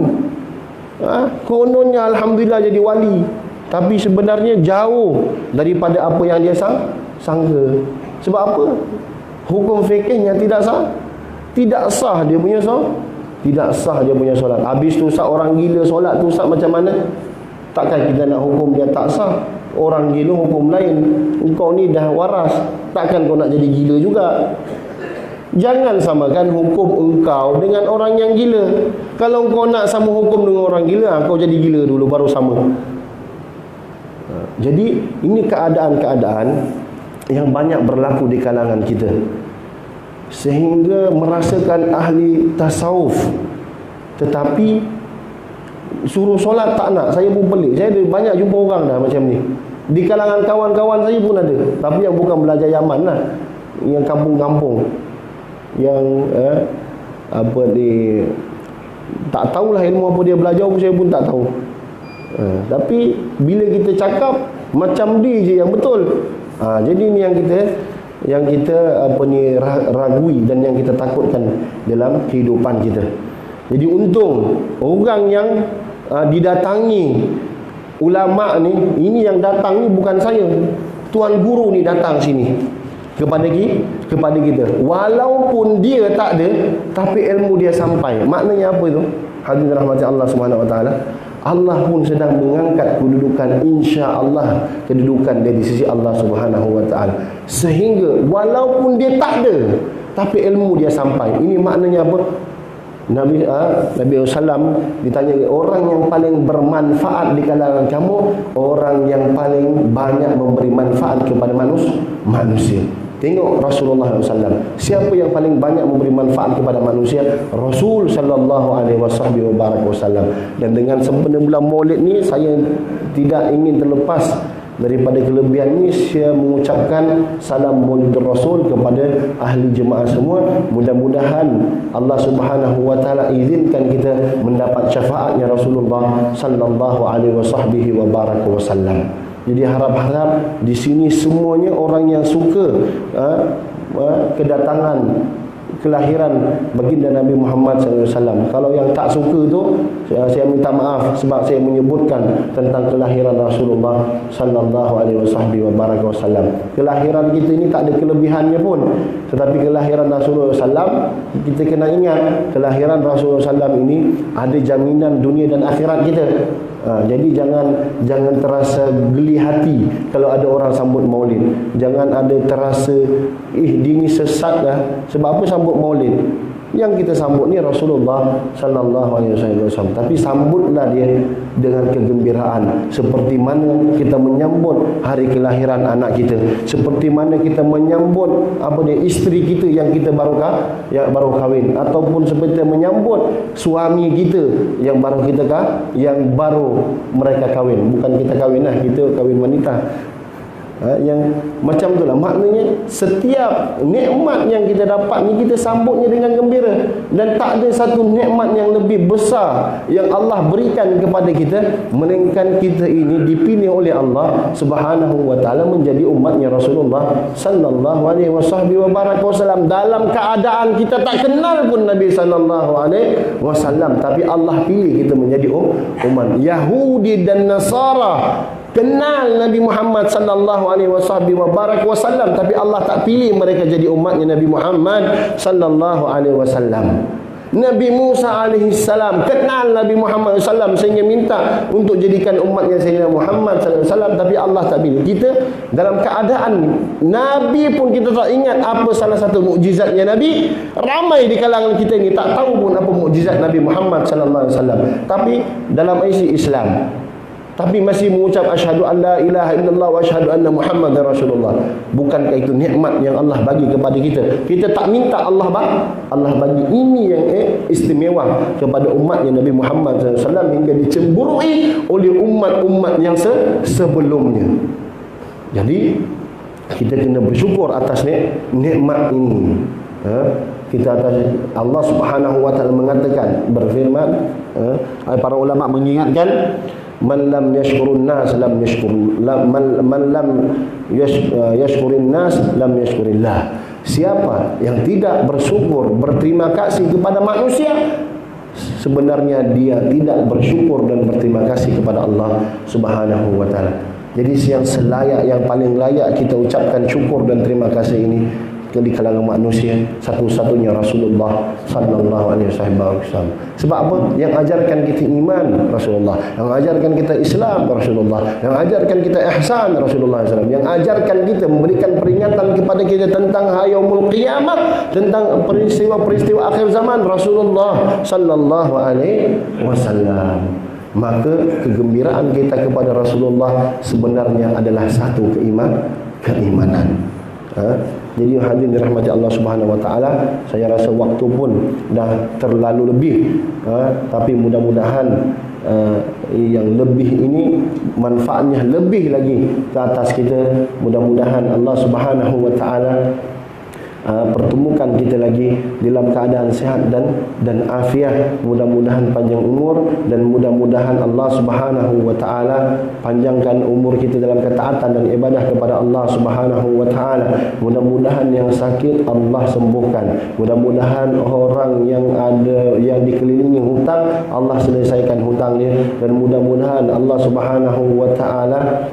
kononnya alhamdulillah jadi wali. tapi sebenarnya jauh daripada apa yang dia sangka. Sebab apa? Hukum fikihnya tidak sah. Tidak sah dia punya solat. Tidak sah dia punya solat. Habis tu Ustaz, orang gila solat tu Ustaz macam mana? Takkan kita nak hukum dia tak sah? Orang gila hukum lain. Engkau ni dah waras, takkan kau nak jadi gila juga. Jangan samakan hukum engkau dengan orang yang gila. Kalau engkau nak sama hukum dengan orang gila, kau jadi gila dulu baru sama. Jadi ini keadaan-keadaan yang banyak berlaku di kalangan kita, sehingga merasakan ahli tasawuf tetapi suruh solat tak nak. Saya pun pelik. Saya ada banyak jumpa orang dah macam ni. Di kalangan kawan-kawan saya pun ada, tapi yang bukan belajar Yaman lah, yang kampung-kampung, yang apa ni, tak tahulah ilmu apa dia belajar pun, saya pun tak tahu. Tapi bila kita cakap macam dia je yang betul. Jadi ni yang kita apa ni ragui dan yang kita takutkan dalam kehidupan kita. Jadi untung orang yang didatangi ulama ni, ini yang datang ni bukan saya, tuan guru ni datang sini kepada kita. Walaupun dia tak ada, tapi ilmu dia sampai. Maknanya apa itu? Hadirin rahmati Allah Subhanahu wa taala, Allah pun sedang mengangkat kedudukan, insya-Allah kedudukan dia di sisi Allah Subhanahu wa taala, sehingga walaupun dia tak ada, tapi ilmu dia sampai. Ini maknanya apa? Nabi SAW ditanya, orang yang paling bermanfaat di kalangan kamu, orang yang paling banyak memberi manfaat kepada manusia. Tengok Rasulullah SAW, siapa yang paling banyak memberi manfaat kepada manusia? Rasul sallallahu alaihi wasallam. Dan dengan sempena bulan Maulid ni, saya tidak ingin terlepas daripada kelebihan ni, saya mengucapkan salam Maulidur Rasul kepada ahli jemaah semua. Mudah-mudahan Allah Subhanahu wa taala izinkan kita mendapat syafaatnya Rasulullah sallallahu alaihi wasallam. Jadi harap-harap di sini semuanya orang yang suka kedatangan kelahiran baginda Nabi Muhammad SAW. Kalau yang tak suka tu, saya minta maaf sebab saya menyebutkan tentang kelahiran Rasulullah sallallahu alaihi wasallam. Kelahiran kita ini tak ada kelebihannya pun, tetapi kelahiran Rasulullah SAW, kita kena ingat kelahiran Rasulullah SAW ini ada jaminan dunia dan akhirat kita. Jadi jangan terasa geli hati kalau ada orang sambut Maulid. Jangan ada terasa dia ni sesat dah. Sebab apa sambut Maulid? Yang kita sambut ni Rasulullah sallallahu alaihi wasallam. Tapi sambutlah dia dengan kegembiraan, seperti mana kita menyambut hari kelahiran anak kita, seperti mana kita menyambut isteri kita yang kita baru kahwin, ataupun seperti menyambut suami kita yang baru mereka kahwin. Bukan kita kahwin lah, kita kahwin wanita. Yang macam itulah maknanya, setiap nikmat yang kita dapat ni kita sambutnya dengan gembira, dan tak ada satu nikmat yang lebih besar yang Allah berikan kepada kita melainkan kita ini dipilih oleh Allah Subhanahu wa taala menjadi umatnya Rasulullah sallallahu alaihi wasallam, dalam keadaan kita tak kenal pun Nabi sallallahu alaihi wasallam, tapi Allah pilih kita menjadi umat. Yahudi dan Nasara kenal Nabi Muhammad sallallahu alaihi wasallam, tapi Allah tak pilih mereka jadi umatnya Nabi Muhammad sallallahu alaihi wasallam. Nabi Musa alaihi salam kenal Nabi Muhammad sallallahu sehingga minta untuk jadikan umatnya Sayyidina Muhammad sallallahu alaihi wasallam, tapi Allah tak pilih. Kita dalam keadaan Nabi pun kita tak ingat apa salah satu mukjizatnya Nabi. Ramai di kalangan kita ni tak tahu pun apa mukjizat Nabi Muhammad sallallahu alaihi wasallam, tapi dalam isi Islam, tapi masih mengucap asyhadu an la ilaha illallah wa asyhadu anna Muhammadar Rasulullah. Bukankah itu nikmat yang Allah bagi kepada kita? Kita tak minta Allah bagi. Ini yang istimewa kepada umatnya Nabi Muhammad SAW, hingga dicemburui oleh umat-umat yang sebelumnya. Jadi kita kena bersyukur atas nikmat ini. Kita atas Allah Subhanahu wa taala mengatakan, berfirman, para ulama mengingatkan, man lam yashkurun nas lam yashkur, man lam yashkurin nas lam yashkurillah. Siapa yang tidak bersyukur, berterima kasih kepada manusia, sebenarnya dia tidak bersyukur dan berterima kasih kepada Allah Subhanahu wa taala. Jadi yang selayak, yang paling layak kita ucapkan syukur dan terima kasih ini di kalangan manusia satu-satunya Rasulullah sallallahu alaihi wasallam. Sebab apa? Yang ajarkan kita iman Rasulullah, yang ajarkan kita Islam Rasulullah, yang ajarkan kita ihsan Rasulullah SAW, yang ajarkan kita, memberikan peringatan kepada kita tentang yaumul qiyamah, tentang peristiwa-peristiwa akhir zaman Rasulullah sallallahu alaihi wasallam. Maka kegembiraan kita kepada Rasulullah sebenarnya adalah satu keimanan. Jadi hadirin dirahmati Allah Subhanahu wa taala, saya rasa waktu pun dah terlalu lebih, tapi mudah-mudahan yang lebih ini manfaatnya lebih lagi ke atas kita. Mudah-mudahan Allah Subhanahu wa taala pertemukan kita lagi dalam keadaan sehat dan afiat. Mudah-mudahan panjang umur, dan mudah-mudahan Allah Subhanahu wa taala panjangkan umur kita dalam ketaatan dan ibadah kepada Allah Subhanahu wa taala. Mudah-mudahan yang sakit Allah sembuhkan. Mudah-mudahan orang yang dikelilingi hutang Allah selesaikan hutangnya, dan mudah-mudahan Allah Subhanahu wa taala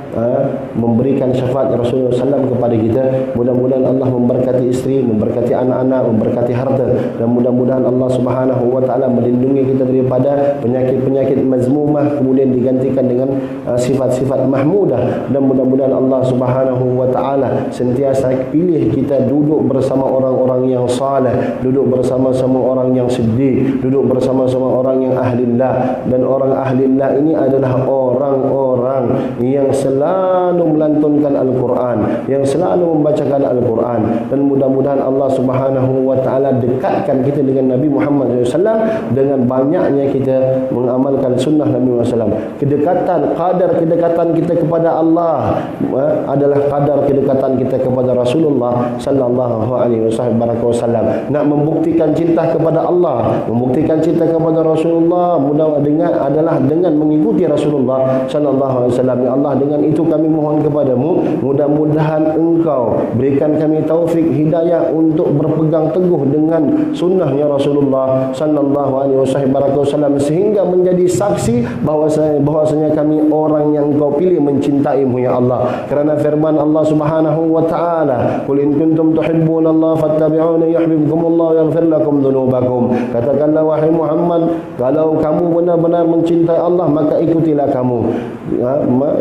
memberikan syafaat Rasulullah SAW kepada kita. Mudah-mudahan Allah memberkati istri, memberkati anak-anak, memberkati harta, dan mudah-mudahan Allah Subhanahu wa taala melindungi kita daripada penyakit-penyakit mazmumah, kemudian digantikan dengan sifat-sifat mahmudah. Dan mudah-mudahan Allah Subhanahu wa taala sentiasa pilih kita duduk bersama orang-orang yang saleh, duduk bersama-sama orang yang sedih, duduk bersama-sama orang yang ahlillah. Dan orang ahlillah ini adalah orang-orang yang selalu melantunkan Al-Quran, yang selalu membacakan Al-Quran. Dan mudah-mudahan Allah Subhanahu wa taala dekatkan kita dengan Nabi Muhammad SAW, dengan banyaknya kita mengamalkan sunnah Nabi Muhammad SAW. Kadar kedekatan kita kepada Allah adalah kadar kedekatan kita kepada Rasulullah sallallahu alaihi wasallam. Nak membuktikan cinta kepada Allah, membuktikan cinta kepada Rasulullah adalah dengan mengikuti Rasulullah sallallahu alaihi wasallam. Ya Allah, dengan itu kami mohon kepadamu, mudah-mudahan Engkau berikan kami taufik hidayah untuk berpegang teguh dengan sunnahnya Rasulullah sallallahu alaihi wasallam, sehingga menjadi saksi bahwasanya kami orang yang Engkau pilih mencintaimu ya Allah. Kerana firman Allah Subhanahu wa taala, "Qul in kuntum tuhibbunallaha fattabi'uni yuhibbukumullah wa yaghfir lakum dzunubakum." Katakanlah wahai Muhammad, kalau kamu benar-benar mencintai Allah, maka ikutilah kamu.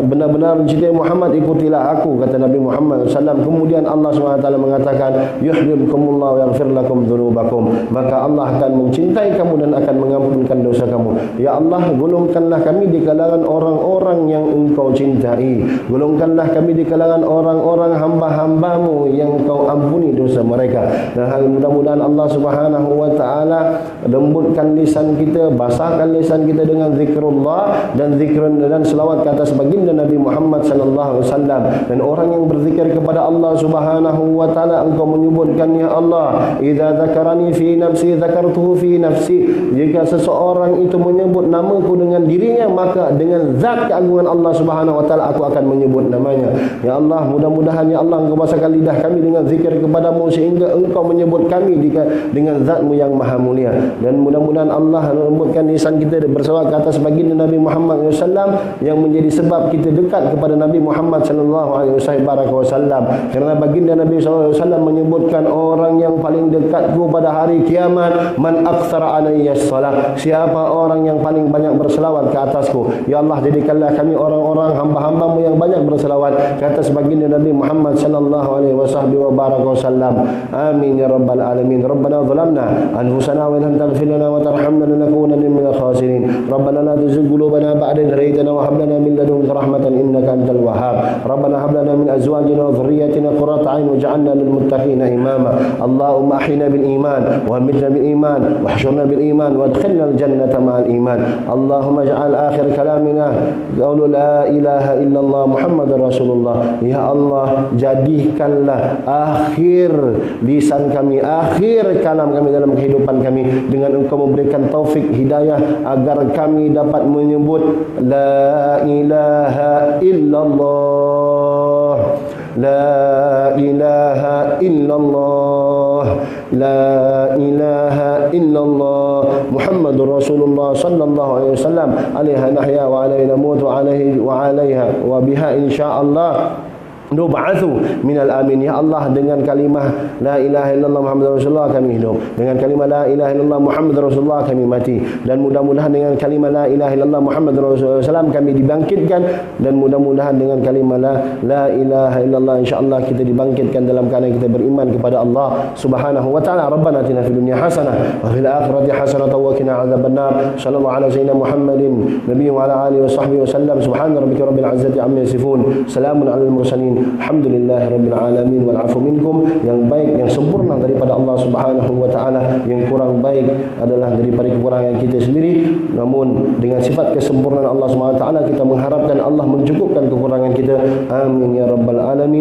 Benar-benar mencintai Muhammad, ikutilah aku, kata Nabi Muhammad SAW. Kemudian Allah SWT mengatakan, yuhibbukumullah wa yaghfir lakum dzunubakum, maka Allah akan mencintai kamu dan akan mengampunkan dosa kamu. Ya Allah, golongkanlah kami di kalangan orang-orang yang Engkau cintai, golongkanlah kami di kalangan orang-orang hamba-hambamu yang Engkau ampuni dosa mereka. Dan mudah-mudahan Allah Subhanahu wa taala lembutkan lisan kita, basahkan lisan kita dengan zikrullah dan zikran dan selawat ke atas baginda Nabi Muhammad sallallahu alaihi wasallam. Dan orang yang berzikir kepada Allah Subhanahu wa taala, Engkau menyebutkan ya Allah, idza dzakarani fi nafsi dzakartuhu fi nafsi. Jika seseorang itu menyebut namaku dengan dirinya, maka dengan zat keagungan Allah Subhanahu wa taala aku akan menyebut namanya. Ya Allah, mudah-mudahan ya Allah Engkau basahkan lidah kami dengan zikir kepadamu, sehingga Engkau menyebut kami dengan zatmu yang maha mulia. Dan mudah-mudahan Allah lembutkan lisan kita berselawat ke atas baginda Nabi Muhammad SAW, yang menjadi sebab kita dekat kepada Nabi Muhammad sallallahu alaihi wasallam. Kerana baginda Nabi SAW menyebutkan orang yang paling dekatku pada hari kiamat, man aktsara alayya salat, siapa orang yang paling banyak berselawat ke atasku. Ya Allah, jadikanlah kami orang-orang hamba-hambamu yang banyak berselawat ke atas baginda Nabi Muhammad sallallahu alaihi wasallam. Amin ya rabbal alamin. Rabbana zalamna anfusana wa lam taghfir lana wa tarhamna lanakunanna minal khasirin. Rabbana la tuzigh qulubana ba'da idh hadaytana wa hab lana min ladunka rahmatan innaka antal wahhab. Rabbana hab lana min azwajina wa dhurriyyatina qurrata a'yun waj'alna lil muttaqina imama. Allahumma ahyina bil iman wa amitna bil iman wa ahshurna bil iman wa adkhilna al jannata ma'al iman. Allahumma ij'al akhir kalamina qawlu la ilaha illallah Muhammadar Rasulullah. Ya Allah, jadikanlah akhir lisan kami, akhir kalam kami dalam kehidupan kami dengan Engkau memberikan taufik hidayah agar kami dapat menyebut la ilaha illallah, la ilaha illallah, la ilaha illallah Muhammadur Rasulullah sallallahu alaihi wasallam, alaiha nahya wa alaiha namut wa alaiha wa biha insyaallah nub'atsu minal amin. Ya Allah, dengan kalimah la ilaha illallah Muhammadur Rasulullah kami hidup, dengan kalimah la ilaha illallah Muhammadur Rasulullah kami mati, dan mudah-mudahan dengan kalimah la ilaha illallah Muhammadur Rasulullah kami dibangkitkan, dan mudah-mudahan dengan kalimah la ilaha illallah insyaallah kita dibangkitkan dalam keadaan kita beriman kepada Allah Subhanahu wa taala. Rabbana atina fid dunya hasanah wa fil akhirati hasanah wa qina adzabannar. Sallallahu ala sayyidina Muhammadin nabiyyi wa ala alihi wa sahbihi wasallam. Subhana rabbika rabbil izzati amma yasifun, salamun alal mursalin, alhamdulillahi rabbil alamin. Wal afu minkum, yang baik yang sempurna daripada Allah Subhanahu wa taala, yang kurang baik adalah daripada kekurangan kita sendiri. Namun dengan sifat kesempurnaan Allah Subhanahu wa taala kita mengharapkan Allah mencukupkan kekurangan kita. Amin ya rabbal alamin.